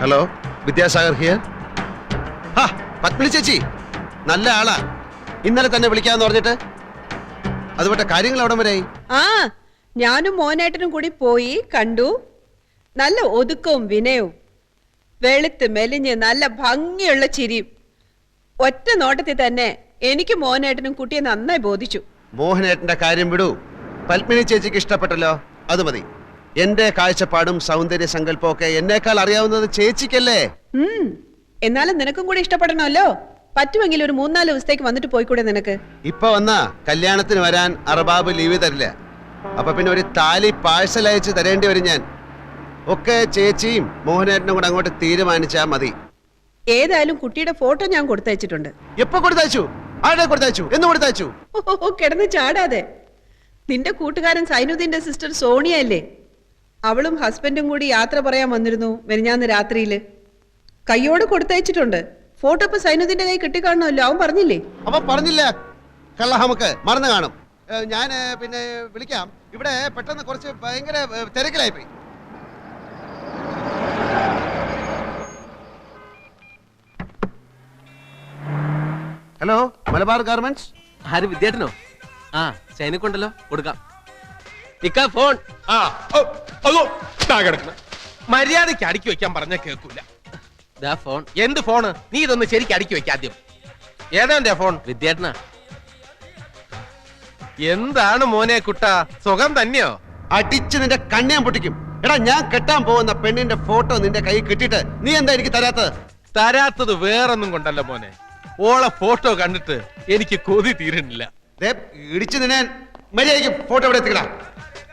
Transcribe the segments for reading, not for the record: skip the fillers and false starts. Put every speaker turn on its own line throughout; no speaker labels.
Hello, Vidyasagar here. Padmini ചേച്ചി നല്ല ആളാ. ഇന്നലെ തന്നെ വിളിക്കാന്ന് പറഞ്ഞിട്ട് അതുപോലെ കാര്യങ്ങൾ അവിടം വരെയായി.
ഞാനും മോനേട്ടനും കൂടി പോയി കണ്ടു. നല്ല ഒതുക്കവും വിനയവും, വെളുത്ത് മെലിഞ്ഞ് നല്ല ഭംഗിയുള്ള ചിരിയും. ഒറ്റ നോട്ടത്തിൽ തന്നെ എനിക്ക് മോനേട്ടനും കുട്ടിയെ നന്നായി ബോധിച്ചു.
മോഹനേട്ടന്റെ കാര്യം വിടൂ. പത്മിനി ചേച്ചിക്ക് ഇഷ്ടപ്പെട്ടല്ലോ, അത് മതി. എന്റെ കാഴ്ചപ്പാടും സൗന്ദര്യ സങ്കല്പവും ഒക്കെ എന്നേക്കാൾ അറിയാവുന്നത് ചേച്ചിക്കല്ലേ.
എന്നാലും നിനക്കും കൂടി ഇഷ്ടപ്പെടണമല്ലോ. പറ്റുമെങ്കിൽ ഒരു 3-4 ദിവസത്തേക്ക് വന്നിട്ട് പോയിക്കൂടെ നിനക്ക്?
ഇപ്പൊ വന്നാ കല്യാണത്തിന് വരാൻ അറബാബ് ലീവ് തരില്ല. അപ്പൊ പിന്നെ ഒരു താലി പാഴ്സൽ അയച്ച് തരേണ്ടി വരും ഞാൻ. ഒക്കെ ചേച്ചിയും മോഹനേട്ടനും കൂടെ അങ്ങോട്ട് തീരുമാനിച്ചാ മതി.
ഏതായാലും കുട്ടിയുടെ ഫോട്ടോ ഞാൻ കൊടുത്തയച്ചിട്ടുണ്ട്.
എപ്പോ കൊടുത്തയച്ചു? ആരുടെ കൊടുത്തയച്ചു? എന്ന് കൊടുത്തയച്ചു?
കിടന്ന് ചാടാതെ. നിന്റെ കൂട്ടുകാരൻ സൈനുദ്ദീന്റെ സിസ്റ്റർ സോണിയ അല്ലേ? അവളും ഹസ്ബൻഡും കൂടി യാത്ര പറയാൻ വന്നിരുന്നു മെനിഞ്ഞാന്ന് രാത്രിയില്. കയ്യോട് കൊടുത്തയച്ചിട്ടുണ്ട്. ഫോട്ടോ ഇപ്പൊ സൈനുദ്ദീന്റെ കൈ കിട്ടിക്കാണല്ലോ. അവൻ പറഞ്ഞില്ലേ?
അവൻ പറഞ്ഞില്ല. കള്ള നമുക്ക് മറന്നു കാണും. ഞാൻ പിന്നെ വിളിക്കാം. ഇവിടെ പെട്ടെന്ന് കുറച്ച് ഭയങ്കര തിരക്കിലായിപ്പോയി. Hello, Malabar garments.
ആര്? വിദ്യാർത്ഥനോ? ചൈനക്കുണ്ടല്ലോ, കൊടുക്കാം. ഫോൺ
മര്യാദക്ക് അടുക്കി വെക്കാൻ പറഞ്ഞ കേൾക്കൂല.
ഫോൺ.
എന്ത് ഫോണ്? നീ ഇതൊന്ന് ശരിക്കും അടുക്കി വെക്ക ആദ്യം. ഏതാ ഫോൺ?
വിദ്യാർത്ഥന.
എന്താണ് മോനെ കുട്ടാ, സുഖം തന്നെയോ?
അടിച്ച് നിന്റെ കണ്ണിയാൻ പൊട്ടിക്കും. എടാ, ഞാൻ കെട്ടാൻ പോകുന്ന പെണ്ണിന്റെ ഫോട്ടോ നിന്റെ കൈ കിട്ടിയിട്ട് നീ എന്താ എനിക്ക് തരാത്തത്?
തരാത്തത് വേറൊന്നും കൊണ്ടല്ല മോനെ, ഓളെ ഫോട്ടോ കണ്ടിട്ട് എനിക്ക് കൊതി തീരുന്നില്ല.
ഇടിച്ചു നിന്നെ മര്യാദയ്ക്ക് ഫോട്ടോ ഇവിടെ എത്തിക്കടാ.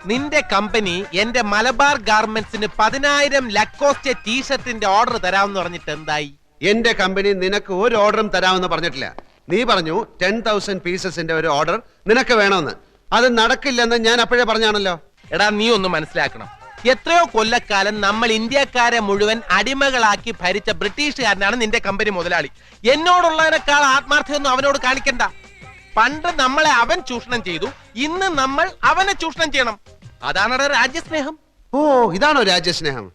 നിന്റെ കമ്പനി എന്റെ മലബാർ ഗാർമെന്റ്സിന് 10,000 ലക്കോസ്റ്റ് ടീഷർട്ടിന്റെ ഓർഡർ തരാമെന്ന് പറഞ്ഞിട്ട് എന്തായി?
എന്റെ കമ്പനി നിനക്ക് ഒരു ഓർഡറും തരാമെന്ന് പറഞ്ഞിട്ടില്ല. നീ പറഞ്ഞു 10,000 പീസസിന്റെ ഒരു ഓർഡർ നിനക്ക് വേണമെന്ന്. അത് നടക്കില്ലെന്ന് ഞാൻ അപ്പോഴേ പറഞ്ഞാണല്ലോ.
എടാ, നീ ഒന്ന് മനസ്സിലാക്കണം. എത്രയോ കൊല്ലക്കാലം നമ്മൾ ഇന്ത്യക്കാരെ മുഴുവൻ അടിമകളാക്കി ഭരിച്ച ബ്രിട്ടീഷുകാരനാണ് നിന്റെ കമ്പനി മുതലാളി. എന്നോടുള്ളതിനേക്കാൾ ആത്മാർത്ഥ്യമൊന്നും അവനോട് കാണിക്കണ്ട. പണ്ട് നമ്മളെ അവൻ ചൂഷണം ചെയ്തു, ഇന്ന് നമ്മൾ അവനെ ചൂഷണം ചെയ്യണം. അതാണ് രാജ്യസ്നേഹം.
ഓ, ഇതാണോ രാജ്യസ്നേഹം?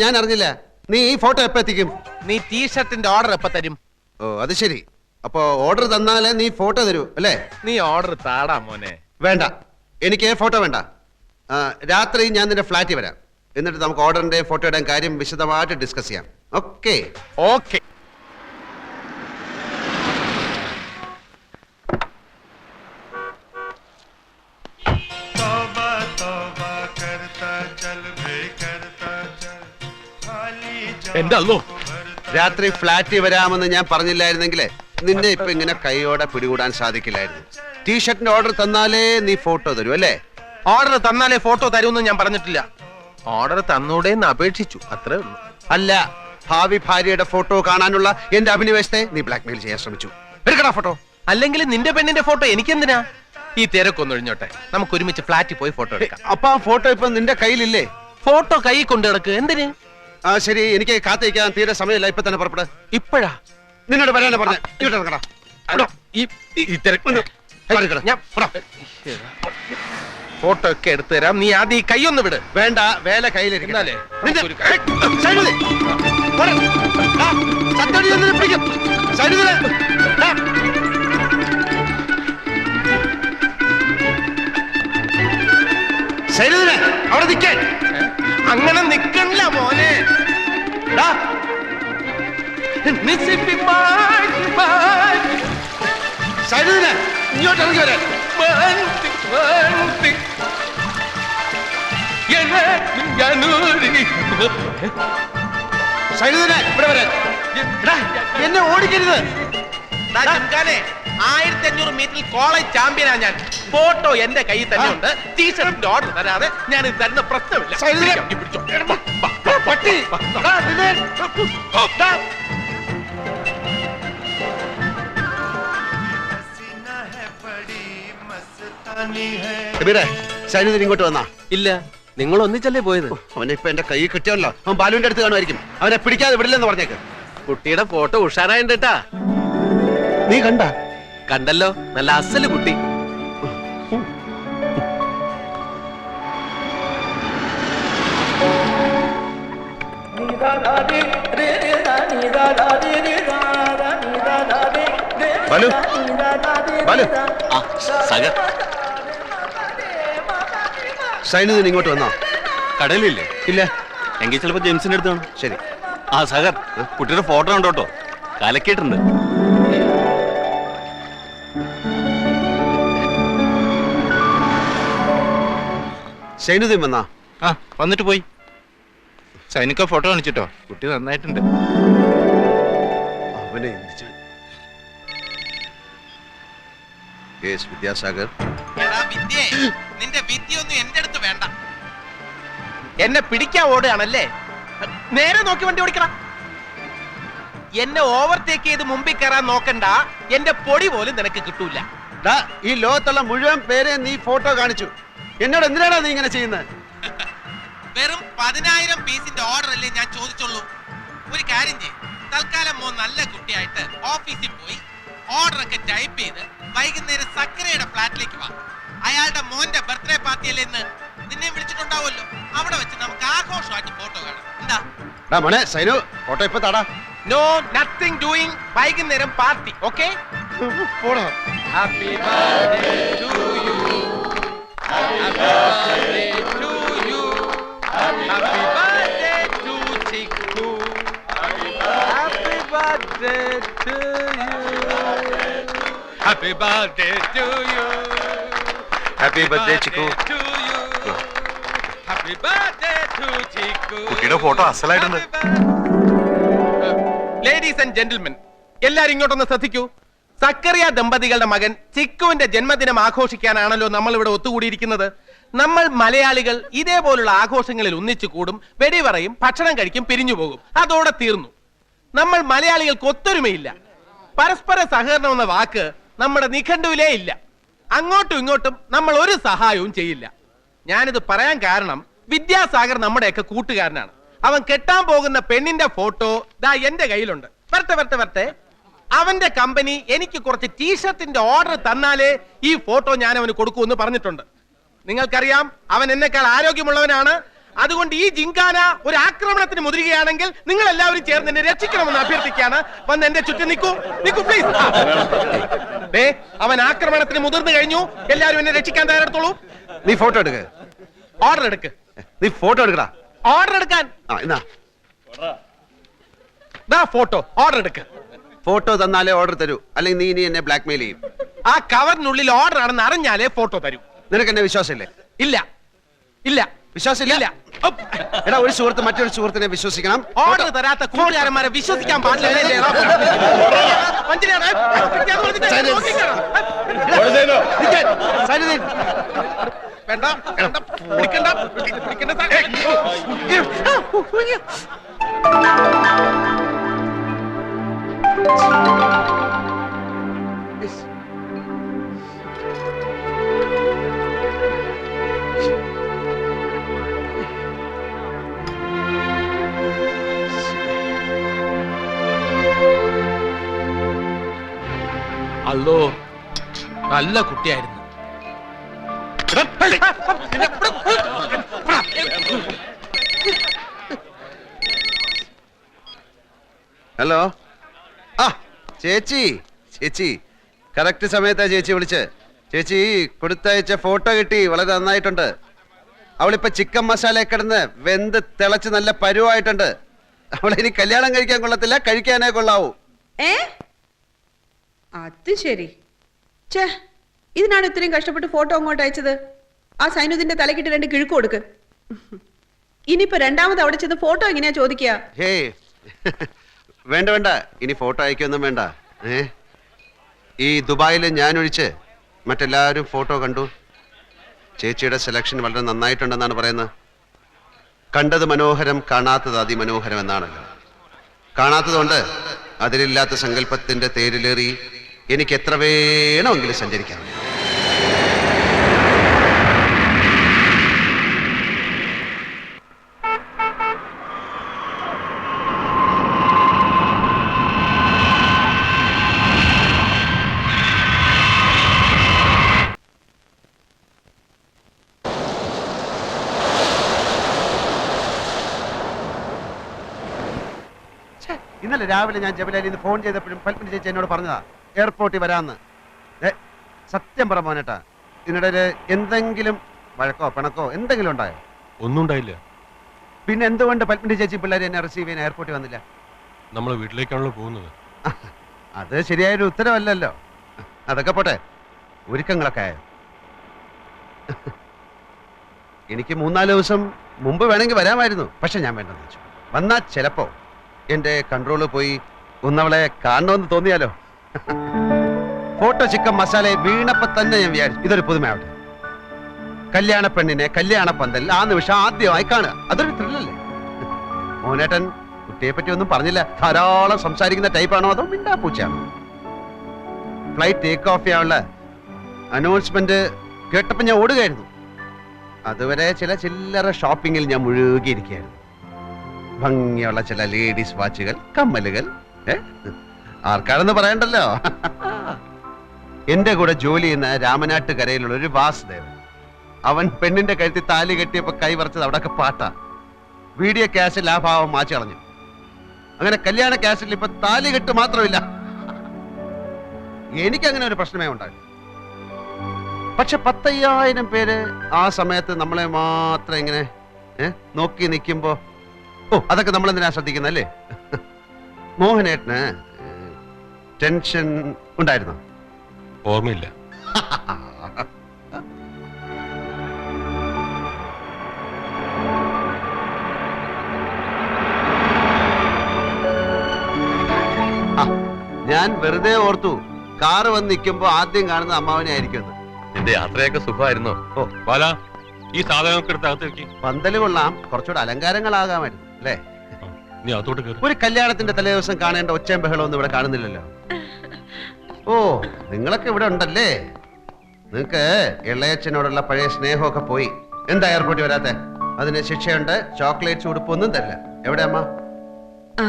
ഞാൻ അറിഞ്ഞില്ല. നീ ഈ ഫോട്ടോ എപ്പോ എത്തിക്കും?
നീ ടീഷർട്ടിന്റെ ഓർഡർ എപ്പോ തരും?
ഓ, അത് ശരി. അപ്പോ ഓർഡർ തന്നാലേ നീ ഫോട്ടോ തരൂ അല്ലേ?
നീ ഓർഡർ താടാ മോനെ.
വേണ്ട, എനിക്ക് ഫോട്ടോ വേണ്ട. രാത്രി ഞാൻ നിന്റെ ഫ്ലാറ്റിൽ വരാം. എന്നിട്ട് നമുക്ക് ഓർഡറിന്റെ ഫോട്ടോയുടെ കാര്യം വിശദമായിട്ട് ഡിസ്കസ് ചെയ്യാം. ഓക്കെ?
ഓക്കെ. എന്റെ അല്ലോ,
രാത്രി ഫ്ലാറ്റിൽ വരാമെന്ന് ഞാൻ പറഞ്ഞില്ലായിരുന്നെങ്കിലേ നിന്നെ ഇപ്പൊ ഇങ്ങനെ കൈയോടെ പിടികൂടാൻ സാധിക്കില്ലായിരുന്നു. ടീഷർട്ടിന്റെ ഓർഡർ തന്നാലേ നീ ഫോട്ടോ തരൂ അല്ലേ?
ഓർഡർ തന്നാലേ ഫോട്ടോ തരൂന്ന് ഞാൻ പറഞ്ഞിട്ടില്ല. ഓർഡർ തന്നൂടേന്ന് അപേക്ഷിച്ചു, അത്രേ ഉള്ളൂ.
അല്ല, ഭാവി ഭാര്യയുടെ ഫോട്ടോ കാണാനുള്ള എന്റെ അഭിനിവേശത്തെ നീ ബ്ലാക്ക്മെയിൽ ചെയ്യാൻ ശ്രമിച്ചു. എടുക്കടാ ഫോട്ടോ.
അല്ലെങ്കിൽ നിന്റെ പെണ്ണിന്റെ ഫോട്ടോ എനിക്കെന്തിനാ? ഈ തിരക്കൊന്നും ഒഴിഞ്ഞോട്ടെ, നമുക്ക് ഒരുമിച്ച് ഫ്ലാറ്റിൽ പോയി ഫോട്ടോ എടുക്കാം.
അപ്പൊ ആ ഫോട്ടോ ഇപ്പൊ നിന്റെ കയ്യിലില്ലേ?
ഫോട്ടോ കൈ കൊണ്ട് കിടക്ക്. എന്തിന്?
ശരി, എനിക്ക് കാത്തിരിക്കാൻ തീരെ സമയമില്ല. ഇപ്പൊ തന്നെ പുറപ്പെട്.
ഇപ്പഴാ?
നിന്നോട് വരാനാ പറഞ്ഞ. ഇങ്ങോട്ട്
ഫോട്ടോ ഒക്കെ എടുത്തു തരാം. നീ ആദ്യം ഈ കൈ ഒന്ന് വിട്.
വേണ്ട, വേല കയ്യിലിരിക്കുന്നാലേ. അവിടെ നിൽക്കാൻ.
അങ്ങനെ നിക്കണില്ല മോനെ.
ഇങ്ങോട്ട് ഇറങ്ങി വരാൻ. ഇവിടെ വരാൻ. എന്നെ ഓടിക്കരുത്.
1500 മീറ്ററിൽ കോളേജ് ചാമ്പ്യനാ ഞാൻ. ഫോട്ടോ എന്റെ കയ്യിൽ തന്നെ ഉണ്ട്. ടീഷർട്ടിന്റെ ഓർഡർ തരാതെ ഞാൻ ഇത് തരുന്ന പ്രശ്നമില്ല.
സൈനുദ്ദീൻ ഇങ്ങോട്ട് വന്നാ?
ഇല്ല, നിങ്ങൾ ഒന്നിച്ചല്ലേ പോയത്?
അവനെ ഇപ്പൊ എന്റെ കൈ കിട്ടിയല്ലോ. അവൻ ബാലുവിന്റെ അടുത്ത് കാണുമായിരിക്കും. അവനെ പിടിക്കാതെ വിടില്ലെന്ന് പറഞ്ഞേക്ക്.
കുട്ടിയുടെ ഫോട്ടോ ഉഷാറായിട്ടാ.
നീ കണ്ട?
കണ്ടല്ലോ, നല്ല അസല് കുട്ടി.
നീതാ
ബാലു ബാലു
സഗർ
സൈനുദ്ദീൻ ഇങ്ങോട്ട് വന്നോ?
കടലില്ലേ?
ഇല്ല.
എങ്കിൽ ചിലപ്പോ ജെയിംസിന്റെ അടുത്താണ്.
ശരി.
ആ സഗർ, കുട്ടിയുടെ ഫോട്ടോ ഉണ്ടോ കേട്ടോ, കലക്കിയിട്ടുണ്ട്.
സൈനുദ്ദീൻ വന്നാ?
ആ വന്നിട്ട് പോയി. സൈനിക ഫോട്ടോ കാണിച്ചിട്ടോ, കുട്ടി നന്നായിട്ടുണ്ട്.
അവനെ വിദ്യാസാഗർ.
എടാ വിദ്യേ, നിന്റെ വിദ്യയൊന്നും എന്റെ അടുത്ത് വേണ്ട. എന്നെ പിടിക്കാൻ ഓടുകയാണല്ലേ? നേരെ നോക്കി വണ്ടി ഓടിക്കണം. എന്നെ ഓവർടേക്ക് ചെയ്ത് മുമ്പിൽ കയറാൻ നോക്കണ്ട. എന്റെ പൊടി പോലും നിനക്ക് കിട്ടൂല.
ഡാ, ഈ ലോകത്തുള്ള മുഴുവൻ പേരെ നീ ഫോട്ടോ കാണിച്ചു. എന്നോട് എന്തിനാണ് നീ ഇങ്ങനെ ചെയ്യുന്നത്?
വെറും 10,000 പീസിന്റെ ഓർഡർ അല്ലേ ഞാൻ ചോദിച്ചുള്ളൂ. ഒരു കാര്യം ചെയ്യും, തൽക്കാലം മോൻ നല്ല കുട്ടിയായിട്ട് ഓഫീസിൽ പോയി ഓർഡർ ഒക്കെ ടൈപ്പ് ചെയ്ത് വൈകുന്നേരം സക്കരയുടെ ഫ്ലാറ്റിലേക്ക് വാ. അയാളുടെ മോന്റെ ബർത്ത്ഡേ പാർട്ടി അല്ലേ ഇന്ന്, നിന്നെ വിളിച്ചിട്ടുണ്ടാവുമല്ലോ. അവിടെ വെച്ച് നമുക്ക് ആഘോഷമായിട്ട് ഫോട്ടോ കാണാം. എന്താ?
ഡാ മോനെ സൈനു, ഫോട്ടോ ഇപ്പൊ താടാ.
No nothing doing. വൈകുന്നേരം party. Okay? Happy birthday to you. Happy birthday to you. Happy birthday to Chikku. Happy birthday to you. Happy birthday to you.
Happy birthday Chikku.
Happy birthday to Chikku.
കുട്ടിയുടെ photo അസലായിട്ടുണ്ട്.
Ladies and gentlemen, എല്ലാരും ഇങ്ങോട്ടൊന്ന് ശ്രദ്ധിക്കൂ. സക്കറിയ ദമ്പതികളുടെ മകൻ ചിക്കുവിന്റെ ജന്മദിനം ആഘോഷിക്കാനാണല്ലോ നമ്മൾ ഇവിടെ ഒത്തുകൂടിയിരിക്കുന്നത്. നമ്മൾ മലയാളികൾ ഇതേപോലുള്ള ആഘോഷങ്ങളിൽ ഒന്നിച്ചു കൂടും, വെടിപറയും, ഭക്ഷണം കഴിക്കും, പിരിഞ്ഞു പോകും. അതോടെ തീർന്നു. നമ്മൾ മലയാളികൾക്ക് ഒത്തൊരുമയില്ല. പരസ്പര സഹകരണം എന്ന വാക്ക് നമ്മുടെ നിഘണ്ടുവിലേ ഇല്ല. അങ്ങോട്ടും ഇങ്ങോട്ടും നമ്മൾ ഒരു സഹായവും ചെയ്യില്ല. ഞാനിത് പറയാൻ കാരണം, വിദ്യാസാഗർ നമ്മുടെയൊക്കെ കൂട്ടുകാരനാണ്. അവൻ കെട്ടാൻ പോകുന്ന പെണ്ണിന്റെ ഫോട്ടോ ദാ എന്റെ കയ്യിലുണ്ട്. വരട്ടെ. അവന്റെ കമ്പനി എനിക്ക് കുറച്ച് ടീഷർട്ടിന്റെ ഓർഡർ തന്നാലേ ഈ ഫോട്ടോ ഞാൻ അവന് കൊടുക്കൂന്ന് പറഞ്ഞിട്ടുണ്ട്. നിങ്ങൾക്കറിയാം, അവൻ എന്നെക്കാൾ ആരോഗ്യമുള്ളവനാണ്. അതുകൊണ്ട് ഈ ജിങ്കാന ഒരു ആക്രമണത്തിന് മുതിരുകയാണെങ്കിൽ നിങ്ങൾ എല്ലാവരും ചേർന്ന് എന്നെ രക്ഷിക്കണമെന്ന് അഭ്യർത്ഥിക്കുകയാണ്. വന്ന് എന്റെ ചുറ്റും നിൽക്കൂ പ്ലീസ്. അവൻ ആക്രമണത്തിന് മുതിർന്നു കഴിഞ്ഞു. എല്ലാവരും എന്നെ രക്ഷിക്കാൻ തയ്യാറെടുത്തോളൂ.
നീ ഫോട്ടോ എടുക്ക.
ഓർഡർ എടുക്ക്.
നീ ഫോട്ടോ എടുക്കടാ.
ഓർഡർ എടുക്കാൻ.
എന്നാ
ഫോട്ടോ ഓർഡർ എടുക്ക്.
ഫോട്ടോ തന്നാലേ ഓർഡർ തരൂ, അല്ലെങ്കിൽ നീ ഇനി എന്നെ ബ്ലാക്ക്മെയിൽ ചെയ്യും.
ആ കവറിനുള്ളിൽ ഓർഡർ ആണെന്ന് അറിഞ്ഞാലേ ഫോട്ടോ തരൂ.
നിനക്ക് എന്നെ വിശ്വാസമില്ലേ?
ഇല്ല.
വിശ്വാസമില്ല? എടാ, ഒരു സുഹൃത്ത് മറ്റൊരു സുഹൃത്തിനെ വിശ്വസിക്കണം.
ഓർഡർ തരാത്ത കൂട്ടുകാരന്മാരെ വിശ്വസിക്കാൻ പാടില്ല. വേണ്ട, പിടിക്കണ്ട. അല്ലോ, നല്ല കുട്ടിയായിരുന്നു.
ഹലോ. ആ ചേച്ചി കറക്റ്റ് സമയത്താ ചേച്ചി വിളിച്ച്. ചേച്ചി കൊടുത്തയച്ച ഫോട്ടോ കിട്ടി, വളരെ നന്നായിട്ടുണ്ട്. അവളിപ്പോ ചിക്കൻ മസാല കിടന്ന് വെന്ത് തിളച്ച് നല്ല പരുവായിട്ടുണ്ട്. അവളിനി കല്യാണം കഴിക്കാൻ കൊള്ളത്തില്ല, കഴിക്കാനേ കൊള്ളാവൂ.
അത് ശരി. ഛേ, ഇതിനാണ് ഇത്രയും കഷ്ടപ്പെട്ട് ഫോട്ടോ അങ്ങോട്ട് അയച്ചത്. ആ സൈനുദ്ദീന്റെ തലക്കിട്ട് 2 കിഴുക്ക് കൊടുക്ക്. ഇനിയിപ്പോ രണ്ടാമത് അവിടെ ചെന്ന് ഫോട്ടോ എങ്ങനെയാ ചോദിക്കുക?
ഹേ വേണ്ട, ഇനി ഫോട്ടോ അയക്കൊന്നും വേണ്ട. ഈ ദുബായിൽ ഞാൻ ഒഴിച്ച് മറ്റെല്ലാവരും ഫോട്ടോ കണ്ടു. ചേച്ചിയുടെ സെലക്ഷൻ വളരെ നന്നായിട്ടുണ്ടെന്നാണ് പറയുന്നത്. കണ്ടത് മനോഹരം, കാണാത്തത് അതിമനോഹരം എന്നാണല്ലോ. കാണാത്തതുകൊണ്ട് അതിലില്ലാത്ത സങ്കല്പത്തിന്റെ തേരിലേറി എനിക്ക് എത്ര വേണമെങ്കിലും സഞ്ചരിക്കാം. ഇന്നലെ രാവിലെ ഞാൻ ജബലാലിൽ നിന്ന് ഫോൺ ചെയ്തപ്പോഴും പത്മിനി ചേച്ചി എന്നോട് പറഞ്ഞതാ എയർപോർട്ടിൽ വരാമെന്ന്. സത്യം പറ മോനേട്ടാ, ഇതിനിടയിൽ എന്തെങ്കിലും വഴക്കോ പിണക്കോ എന്തെങ്കിലും ഉണ്ടായോ?
ഒന്നും ഉണ്ടായില്ല.
പിന്നെ എന്തുകൊണ്ട് പത്മിനി ചേച്ചി പിള്ളേരെ എന്നെ റിസീവ് ചെയ്യാൻ എയർപോർട്ടിൽ വന്നില്ല?
നമ്മൾ വീട്ടിലേക്കാണല്ലോ പോകുന്നത്.
അത് ശരിയായൊരു ഉത്തരവല്ലല്ലോ. അതൊക്കെ പോട്ടെ, ഒരുക്കങ്ങളൊക്കെ ആയോ? എനിക്ക് 3-4 ദിവസം മുമ്പ് വേണമെങ്കിൽ വരാമായിരുന്നു, പക്ഷെ ഞാൻ വേണ്ടെന്ന് വെച്ചു. വന്നാൽ ചിലപ്പോ എന്റെ കൺട്രോള് പോയി ഒന്നവളെ കാണണമെന്ന് തോന്നിയാലോ. ഫോട്ടോ ചിക്കൻ മസാല വീണപ്പോ തന്നെ ഞാൻ വിചാരിച്ചു ഇതൊരു പുതുമയാവട്ടെ. കല്യാണ പെണ്ണിനെ കല്യാണ പന്തൽ ആ നിമിഷം ആദ്യമായി കാണുക, അതൊരു ത്രില്ലല്ലേ. മോനേട്ടൻ കുട്ടിയെ പറ്റി ഒന്നും പറഞ്ഞില്ല. ധാരാളം സംസാരിക്കുന്ന ടൈപ്പാണോ അതോ മിണ്ടാ പൂച്ചയാണോ? ഫ്ലൈറ്റ് ടേക്ക് ഓഫ് ചെയ്യാനുള്ള അനൗൺസ്മെന്റ് കേട്ടപ്പോൾ ഞാൻ ഓടുകയായിരുന്നു. അതുവരെ ചില ചില്ലറ ഷോപ്പിങ്ങിൽ ഞാൻ മുഴുകിയിരിക്കുകയായിരുന്നു. ഭംഗിയുള്ള ചില ലേഡീസ് വാച്ചുകൾ, കമ്മലുകൾ. ആർക്കാണെന്ന് പറയണ്ടല്ലോ. എന്റെ കൂടെ ജോലി ചെയ്യുന്ന രാമനാട്ടുകരയിലുള്ള ഒരു വാസുദേവൻ, അവൻ പെണ്ണിന്റെ കഴുത്തിൽ താലി കെട്ടിയപ്പോ കൈ വറച്ചത് അവിടെയൊക്കെ പാട്ടാ. വീഡിയോ ക്യാഷിൽ ആ ഭാവം മാറ്റി കളഞ്ഞു. അങ്ങനെ കല്യാണ ക്യാഷിൽ ഇപ്പൊ താലി കെട്ട് മാത്രമില്ല. എനിക്കങ്ങനെ ഒരു പ്രശ്നമേ ഉണ്ടായിരുന്നു. പക്ഷെ 10,000 പേര് ആ സമയത്ത് നമ്മളെ മാത്രം ഇങ്ങനെ നോക്കി നിൽക്കുമ്പോ അതൊക്കെ നമ്മൾ എന്തിനാ ശ്രദ്ധിക്കുന്നല്ലേ? മോഹനേട്ടന് ടെൻഷൻ ഉണ്ടായിരുന്നോ?
ഓർമ്മയില്ല.
ഞാൻ വെറുതെ ഓർത്തു കാറ് വന്ന് നിൽക്കുമ്പോ ആദ്യം കാണുന്ന അമ്മാവനെ ആയിരിക്കും.
നിന്റെ യാത്രയൊക്കെ സുഖമായിരുന്നോ?
ബാല, ഈ സാധനമൊക്കെ എടുത്ത് അകത്ത് വെക്കി.
പന്തല് കൊള്ളാം, കുറച്ചുകൂടെ അലങ്കാരങ്ങളാകാമായിരുന്നു അല്ലേ?
നീ അകത്തോട്ട് കയറി.
ഒരു കല്യാണത്തിന്റെ തലേ ദിവസം കാണേണ്ട ഒച്ചയും ബഹളമൊന്നും ഇവിടെ കാണുന്നില്ലല്ലോ. ഓ, നിങ്ങളൊക്കെ ഇവിടെ ഉണ്ടല്ലേ. നിങ്ങക്ക് ഇളയച്ചനോടുള്ള പഴയ സ്നേഹമൊക്കെ പോയി. എന്താ എയർപോർട്ടിൽ വരാത്തെ? അതിന് ശിക്ഷയുണ്ട്. ചോക്ലേറ്റ്സ് ഉടുപ്പൊന്നും തരില്ല. എവിടെ അമ്മ?
ആ,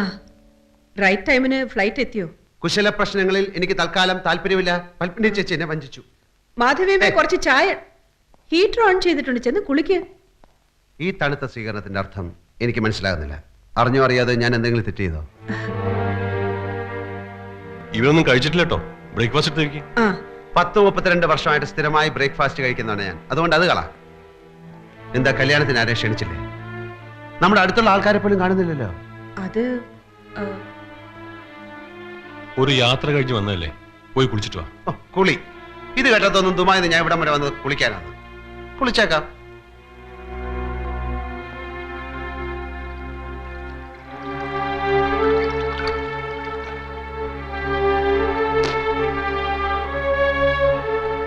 റൈറ്റ് ടൈമിന് ഫ്ലൈറ്റ് എത്തിയോ?
കുശല പ്രശ്നങ്ങളിൽ എനിക്ക് തൽക്കാലം താല്പര്യമില്ല. പത്മിനി ചേച്ചി എന്നെ വഞ്ചിച്ചു.
മാധവിയമ്മ കുറച്ച് ചായ ഹീറ്റർ ഓൺ ചെയ്തിട്ടുണ്ട്, ചെന്ന് കുളിക്ക്.
ഈ തണുത്ത സ്വീകരണത്തിന്റെ അർത്ഥം എനിക്ക് മനസ്സിലാകുന്നില്ല. അറിഞ്ഞോ അറിയാതെ ഞാൻ എന്തെങ്കിലും തെറ്റ് ചെയ്തോ?
ഇവരൊന്നും കഴിച്ചിട്ടില്ല കേട്ടോ. ബ്രേക്ക്ഫാസ്റ്റ് എടുത്ത് വെക്കി.
10-32 വർഷമായിട്ട് സ്ഥിരമായി ബ്രേക്ക്ഫാസ്റ്റ് കഴിക്കുന്നതാണ് ഞാൻ. അതുകൊണ്ട് അത് കളാ. എന്താ കല്യാണത്തിന് ആരെ ക്ഷണിച്ചില്ലേ? നമ്മുടെ അടുത്തുള്ള ആൾക്കാരെ പോലും കാണുന്നില്ലല്ലോ.
അത്
ഒരു യാത്ര കഴിഞ്ഞ് വന്നതല്ലേ, പോയി കുളിച്ചിട്ട് വാ.
കുളി ഇത് കേട്ടതൊന്നും ദുബായിന്ന് ഞാൻ ഇവിടം വരെ വന്നത് കുളിക്കാനാണ്. കുളിച്ചേക്കാം.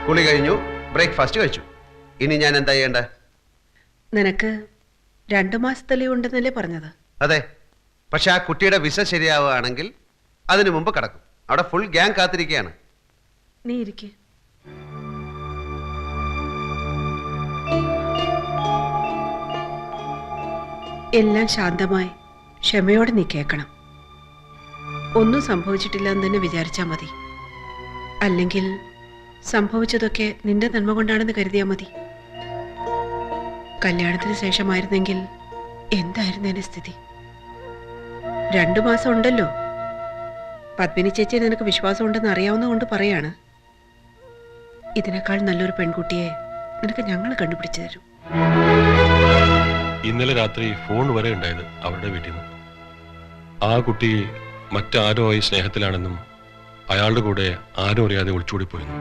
കുളി കഴിഞ്ഞു, ബ്രേക്ക്ഫാസ്റ്റ് കഴിച്ചു. ഇനി ഞാൻ എന്താ ചെയ്യേണ്ടത്?
നിനക്ക് 2 മാസത്തെ ലീവ് ഉണ്ടെന്നല്ലേ പറഞ്ഞത്?
അതെ, പക്ഷെ ആ കുട്ടിയുടെ വിസ ശരിയാവുകയാണെങ്കിൽ അതിനു മുമ്പ് കിടക്കും. അവിടെ ഫുൾ ഗ്യാങ് കാത്തിരിക്കുകയാണ്.
നീ ഇരിക്കെ. എല്ലാം ശാന്തമായി ക്ഷമയോടെ നീ കേൾക്കണം. ഒന്നും സംഭവിച്ചിട്ടില്ല എന്ന് തന്നെ വിചാരിച്ചാൽ മതി. അല്ലെങ്കിൽ സംഭവിച്ചതൊക്കെ നിന്റെ നന്മ കൊണ്ടാണെന്ന് കരുതിയാൽ മതി. കല്യാണത്തിന് ശേഷമായിരുന്നെങ്കിൽ എന്തായിരുന്നു എന്റെ സ്ഥിതി? 2 മാസം ഉണ്ടല്ലോ. പത്മിനി ചേച്ചി നിനക്ക് വിശ്വാസം ഉണ്ടെന്ന് അറിയാവുന്ന കൊണ്ട് പറയാണ്. ഇതിനേക്കാൾ നല്ലൊരു പെൺകുട്ടിയെ നിനക്ക് ഞങ്ങൾ കണ്ടുപിടിച്ചു തരും.
ഇന്നലെ രാത്രി ഫോൺ വരെ ഉണ്ടായത് അവരുടെ വീട്ടിൽ നിന്ന്. ആ കുട്ടി മറ്റാരോ ആയി സ്നേഹത്തിലാണെന്നും അയാളുടെ കൂടെ ആരും അറിയാതെ ഒളിച്ചോടി പോയിരുന്നു.